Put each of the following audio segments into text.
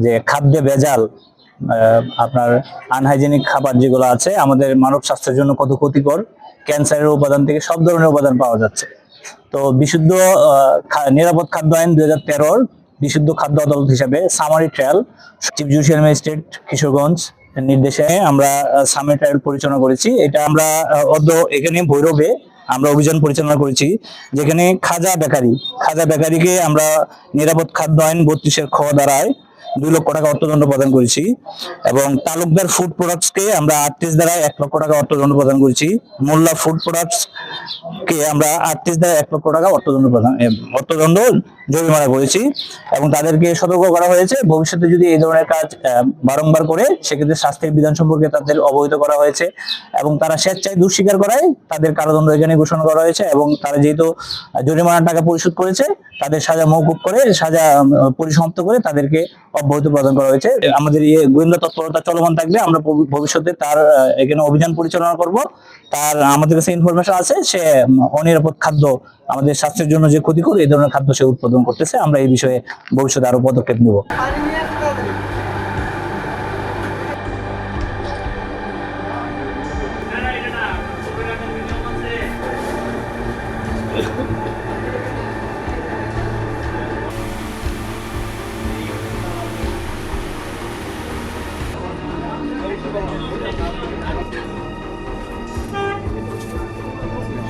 যে খাদ্যে ভেজাল, আপনার আনহাইজেনিক খাবার যেগুলো আছে আমাদের মানব স্বাস্থ্যের জন্য কত ক্ষতিকর, ক্যান্সারের উপাদান থেকে সব ধরনের উপাদান পাওয়া যাচ্ছে। তো বিশুদ্ধ নিরাপদ খাদ্য আইন 2013 বিশুদ্ধ খাদ্য আদালত হিসাবে summary trial chief judicial magistrate Kishoreganj নির্দেশে আমরা সামারি ট্রায়াল পরিচালনা করেছি। এটা আমরা এখানে ভৈরবে আমরা অভিযান পরিচালনা করেছি, যেখানে খাজা বেকারিকে আমরা নিরাপদ খাদ্য আইন 32 খ ধারায় 2 লক্ষ টাকা অর্থদণ্ড প্রদান করেছি, এবং তালুকদার ফুড প্রোডাক্টস কে আমরা 38 ধারায় 1 লক্ষ টাকা অর্থদণ্ড প্রদান করেছি। মোল্লা ফুড প্রোডাক্টস কে আমরা 38 ধারায় 1 লক্ষ টাকা অর্থদণ্ড জরিমানা করেছি, এবং তাদেরকে সতর্ক করা হয়েছে ভবিষ্যতে যদি এই ধরনের কাজ বারংবার করে সেক্ষেত্রে শাস্তির বিধান সম্পর্কে তাদের অবহিত করা হয়েছে, এবং তারা স্বেচ্ছায় দোষ স্বীকার করায় তাদের কারাদণ্ড এখানে ঘোষণা করা হয়েছে, এবং তারা যেহেতু জরিমানার টাকা পরিশোধ করেছে তাদের সাজা মওকুফ করে সাজা পরিসমাপ্ত করে তাদেরকে অব্যাহতি প্রদান করা হয়েছে। আমাদের গোয়েন্দা তৎপরতা চলমান থাকবে, আমরা ভবিষ্যতে তার এখানে অভিযান পরিচালনা করব। তার আমাদের কাছে ইনফরমেশন আছে সে অনিরাপদ খাদ্য, আমাদের স্বাস্থ্যের জন্য যে ক্ষতিকর এই ধরনের খাদ্য সে উৎপাদন করতেছে। আমরা এই বিষয়ে ভবিষ্যতে আরো পদক্ষেপ নেব।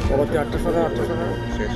পরবর্তী 8টা শেষ।